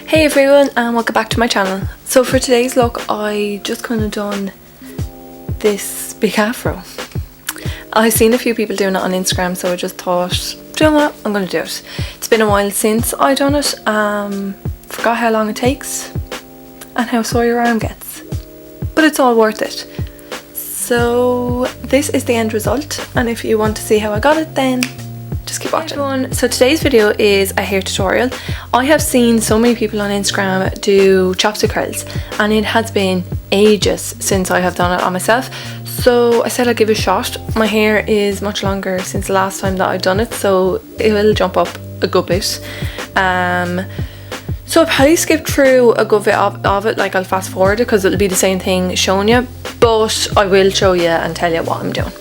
Hey everyone, and welcome back to my channel. So for today's look, I just kind of done this big afro. I've seen a few people doing it on Instagram, so I just thought, do you know what, I'm going to do it. It's been a while since I done it, forgot how long it takes and how sore your arm gets, but it's all worth it. So this is the end result, and if you want to see how I got it, then just keep watching. Everyone, so today's video is a hair tutorial. I have seen so many people on Instagram do chopstick curls, and it has been ages since I have done it on myself, so I said I'd give it a shot. My hair is much longer since the last time that I've done it, so it will jump up a good bit. So I've probably skipped through a good bit of it, like I'll fast forward it because it'll be the same thing showing you, but I will show you and tell you what I'm doing.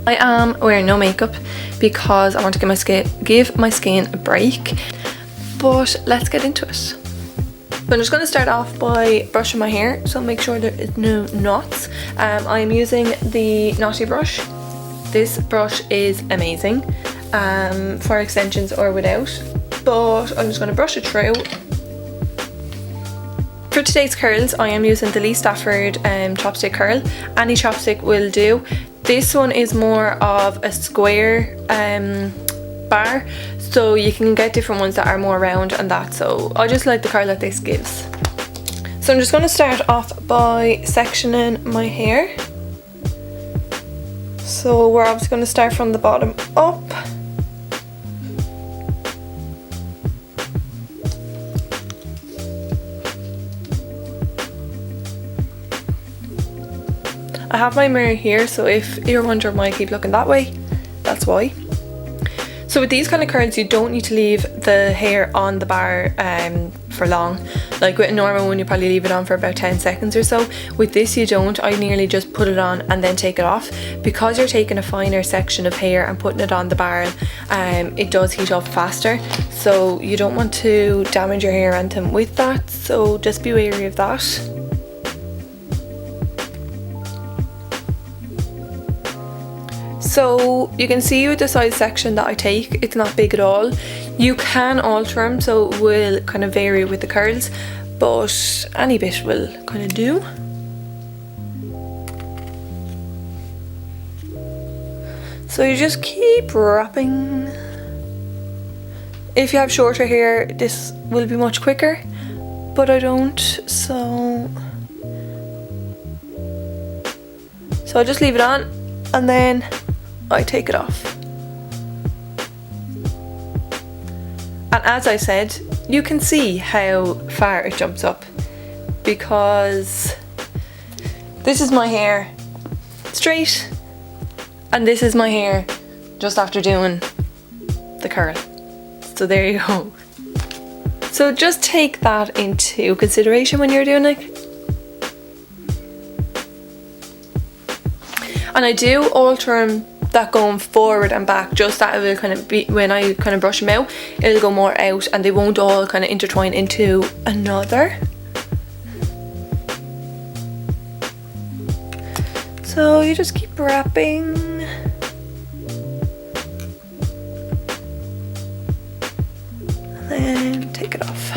I am wearing no makeup because I want to give my skin a break, but let's get into it. So I'm just going to start off by brushing my hair, so make sure there is no knots. I am using the knotty brush. This brush is amazing for extensions or without, but I'm just going to brush it through. For today's curls, I am using the Lee Stafford chopstick curl. Any chopstick will do. This one is more of a square bar, so you can get different ones that are more round and that, so I just like the curl that this gives. So I'm just going to start off by sectioning my hair. So we're obviously going to start from the bottom up. I have my mirror here, so if you're wondering why I keep looking that way, that's why. So with these kind of curls, you don't need to leave the hair on the bar for long. Like with a normal one, you probably leave it on for about 10 seconds or so. With this you don't. I nearly just put it on and then take it off. Because you're taking a finer section of hair and putting it on the bar, it does heat up faster. So you don't want to damage your hair or anything with that, so just be wary of that. So you can see with the size section that I take, it's not big at all. You can alter them, so it will kind of vary with the curls, but any bit will kind of do. So you just keep wrapping. If you have shorter hair, this will be much quicker, but I don't, so I just leave it on and then I take it off. And as I said, you can see how far it jumps up, because this is my hair straight and this is my hair just after doing the curl. So there you go. So just take that into consideration when you're doing it. And I do alter them that going forward and back, just that it will kind of be, when I kind of brush them out, it'll go more out and they won't all kind of intertwine into another. So you just keep wrapping. And then take it off.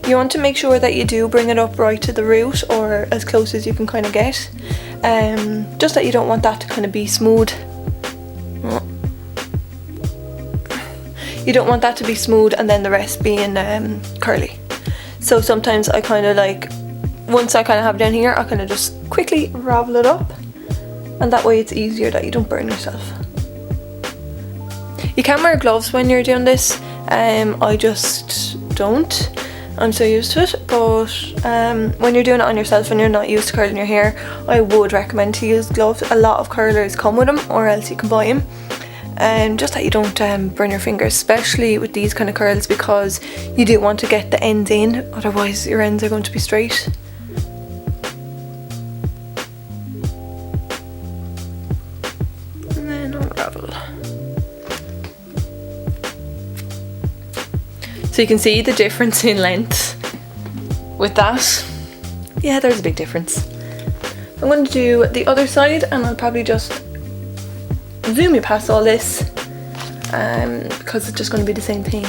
You want to make sure that you do bring it up right to the root, or as close as you can kind of get, just that you don't want that to kind of be smooth. You don't want that to be smooth and then the rest being curly. So sometimes I kind of like, once I kind of have it down here, I kind of just quickly ravel it up, and that way it's easier that you don't burn yourself. You can wear gloves when you're doing this. I just don't. I'm so used to it, but when you're doing it on yourself and you're not used to curling your hair, I would recommend to use gloves. A lot of curlers come with them, or else you can buy them. Just that you don't burn your fingers, especially with these kind of curls, because you do want to get the ends in, otherwise your ends are going to be straight. And then unravel. So you can see the difference in length with that. Yeah, there's a big difference. I'm going to do the other side, and I'll probably just zoom you past all this because it's just going to be the same thing.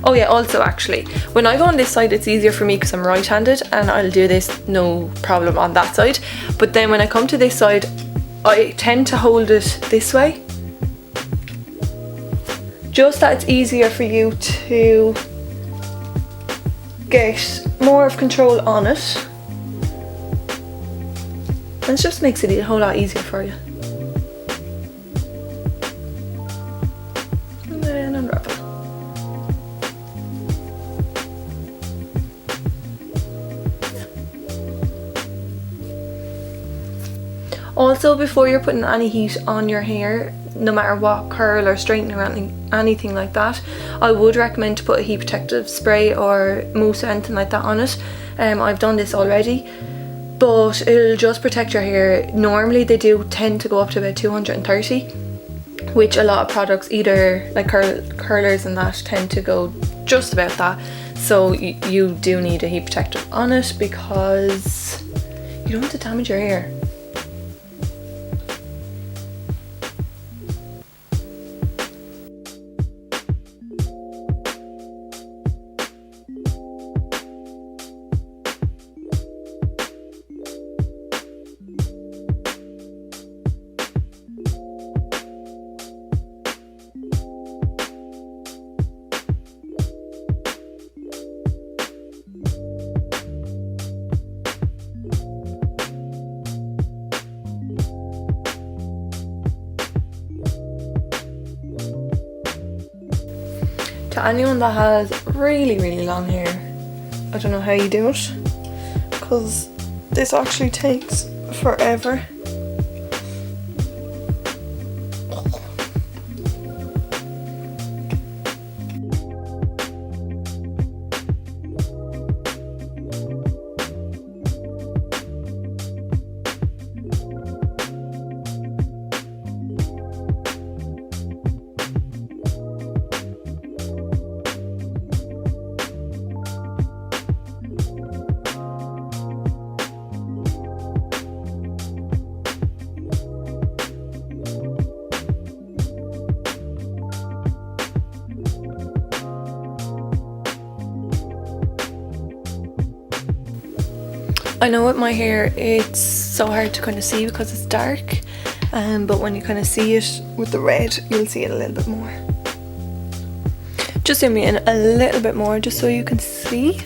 Oh yeah, also actually, when I go on this side it's easier for me because I'm right-handed and I'll do this no problem on that side. But then when I come to this side, I tend to hold it this way. Just that it's easier for you to get more of control on it. And it just makes it a whole lot easier for you. And then unravel. Also, before you're putting any heat on your hair, no matter what curl or straightening or anything like that, I would recommend to put a heat protective spray or mousse or anything like that on it. I've done this already, but it'll just protect your hair. Normally they do tend to go up to about 230, which a lot of products, either like curlers and that, tend to go just about that. So you do need a heat protector on it because you don't want to damage your hair. To anyone that has really long hair, I don't know how you do it, because this actually takes forever. I know with my hair it's so hard to kind of see because it's dark, but when you kind of see it with the red, you'll see it a little bit more. Just zoom me in a little bit more just so you can see.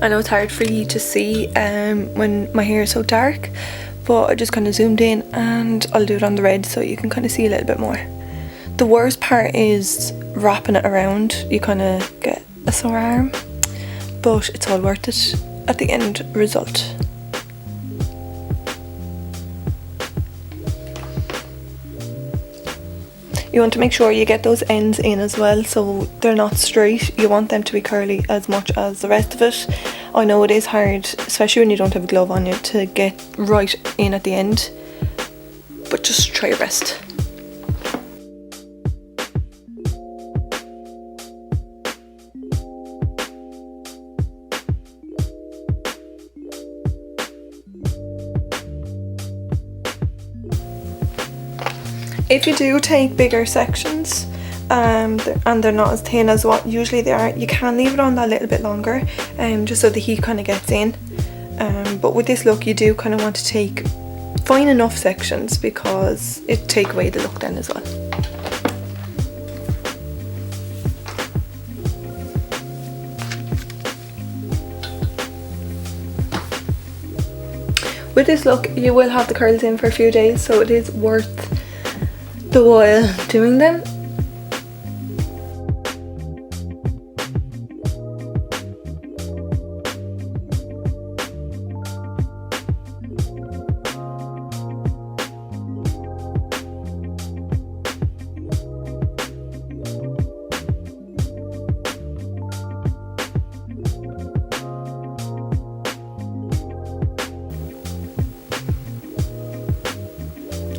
I know it's hard for you to see when my hair is so dark, but I just kind of zoomed in and I'll do it on the red so you can kind of see a little bit more. The worst part is wrapping it around. You kind of get a sore arm, but it's all worth it at the end result. You want to make sure you get those ends in as well so they're not straight. You want them to be curly as much as the rest of it. I know it is hard, especially when you don't have a glove on you, to get right in at the end, but just try your best. If you do take bigger sections and they're not as thin as what usually they are, you can leave it on that a little bit longer just so the heat kind of gets in. But with this look you do kind of want to take fine enough sections because it take away the look then as well. With this look you will have the curls in for a few days, so it is worth the while doing them.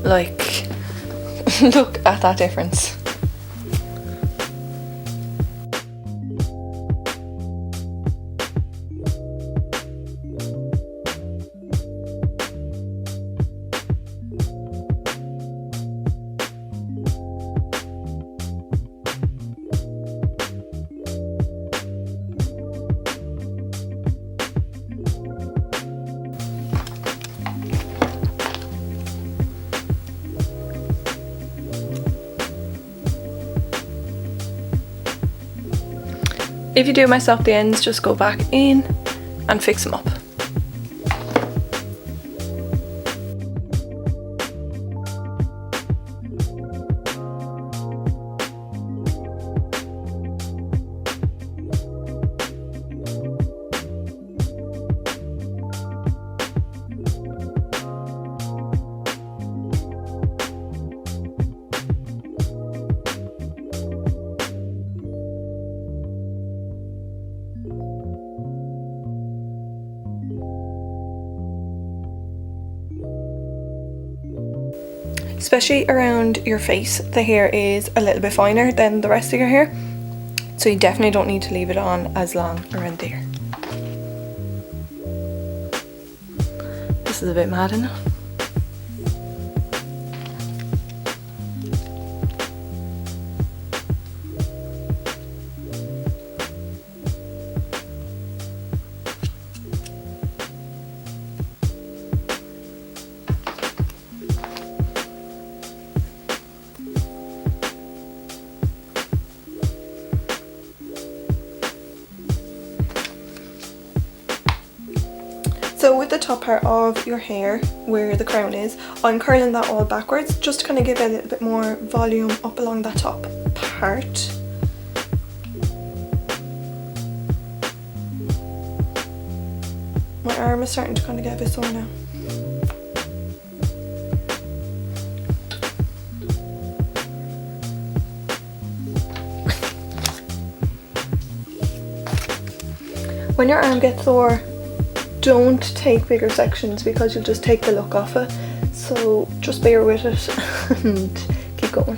Like, look at that difference. If you do mess up the ends, just go back in and fix them up. Especially around your face, the hair is a little bit finer than the rest of your hair, so you definitely don't need to leave it on as long around there. This is a bit mad, isn't it? So with the top part of your hair, where the crown is, I'm curling that all backwards just to kind of give it a little bit more volume up along that top part. My arm is starting to kind of get a bit sore now. When your arm gets sore, don't take bigger sections because you'll just take the look off it. So just bear with it and keep going.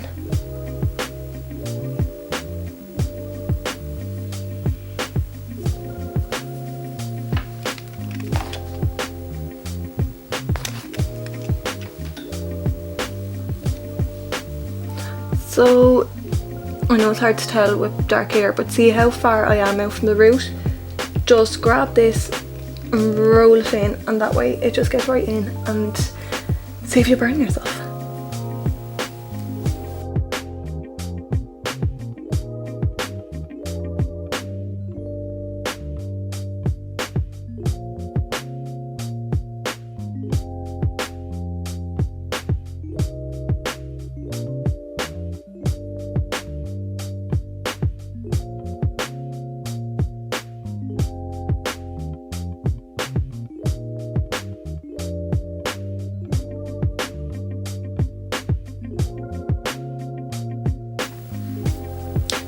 So I know it's hard to tell with dark hair, but see how far I am out from the root? Just grab this and roll it in, and that way it just gets right in, and see if you burn yourself.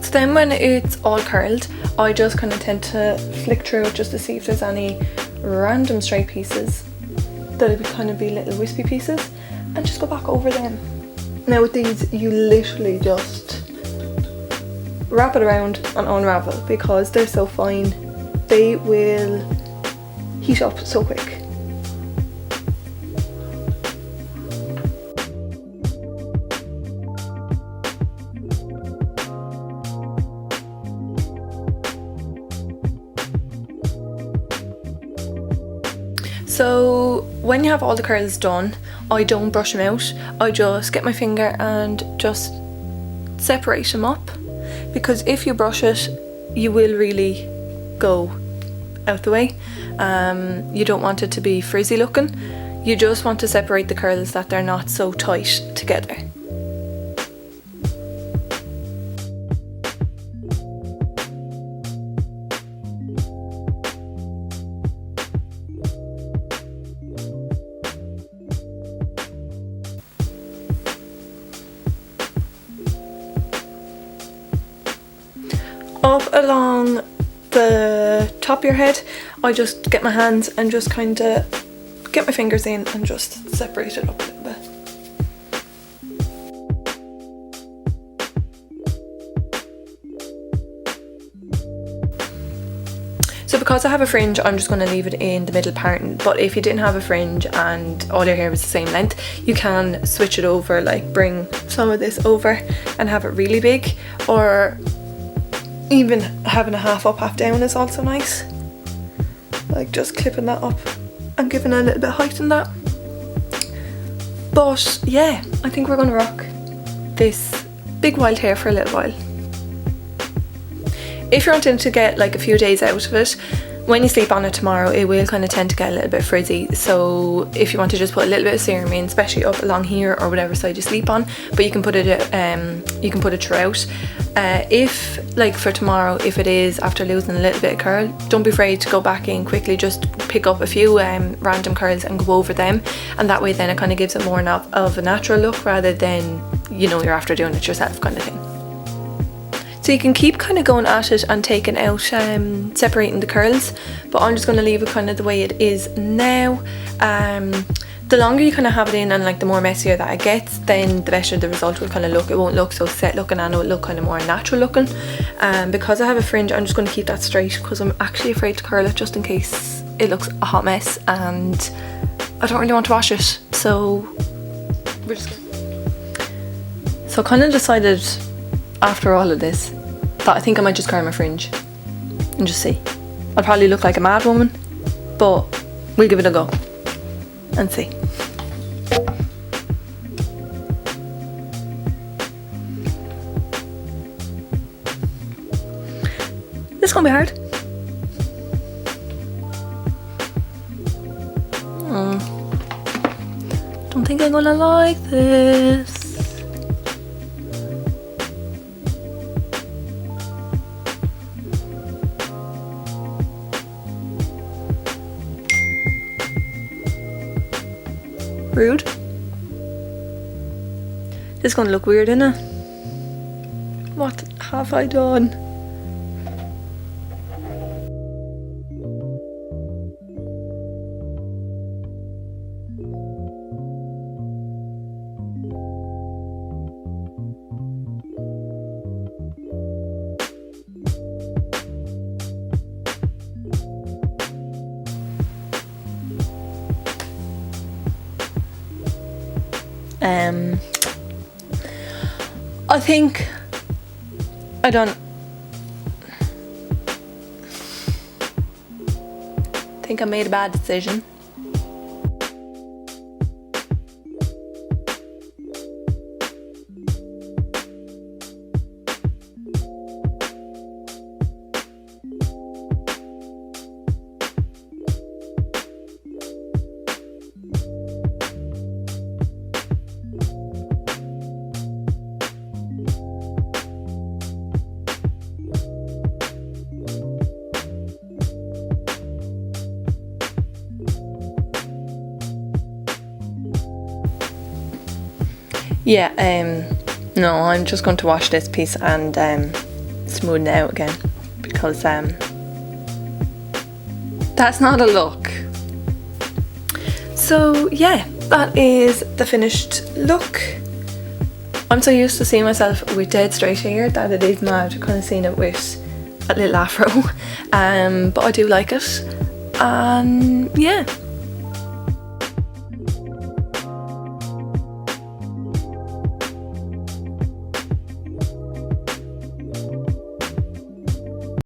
So then when it's all curled, I just kind of tend to flick through it just to see if there's any random stray pieces that would kind of be little wispy pieces, and just go back over them. Now with these, you literally just wrap it around and unravel because they're so fine. They will heat up so quick. So when you have all the curls done, I don't brush them out. I just get my finger and just separate them up, because if you brush it, you will really go out the way. You don't want it to be frizzy looking. You just want to separate the curls that they're not so tight together. Up along the top of your head, I just get my hands and just kind of get my fingers in and just separate it up a little bit. So because I have a fringe, I'm just going to leave it in the middle part, but if you didn't have a fringe and all your hair was the same length, you can switch it over, like bring some of this over and have it really big, or even having a half up, half down is also nice. Like just clipping that up and giving a little bit of height in that. But yeah, I think we're gonna rock this big wild hair for a little while. If you're wanting to get like a few days out of it, when you sleep on it tomorrow, it will kind of tend to get a little bit frizzy. So if you want to just put a little bit of serum in, especially up along here or whatever side you sleep on, but you can put it throughout. If like for tomorrow, if it is after losing a little bit of curl, don't be afraid to go back in quickly. Just pick up a few random curls and go over them, and that way then it kind of gives it more of a natural look rather than, you know, you're after doing it yourself kind of thing. So you can keep kind of going at it and taking out, separating the curls, but I'm just going to leave it kind of the way it is now. The longer you kind of have it in and like the more messier that it gets, then the better the result will kind of look. It won't look so set looking and it will look kind of more natural looking. Because I have a fringe, I'm just going to keep that straight because I'm actually afraid to curl it just in case it looks a hot mess and I don't really want to wash it. So we're just I kind of decided after all of this that I think I might just curl my fringe and just see. I'll probably look like a mad woman, but we'll give it a go and see. This is gonna be hard. Don't think I'm gonna like this. Rude. This is gonna look weird, isn't it? What have I done? I think I think I made a bad decision. Yeah, no, I'm just going to wash this piece and smooth it out again because that's not a look. So yeah, that is the finished look. I'm so used to seeing myself with dead straight hair that it is mad kind of seeing it with a little afro, but I do like it, and yeah.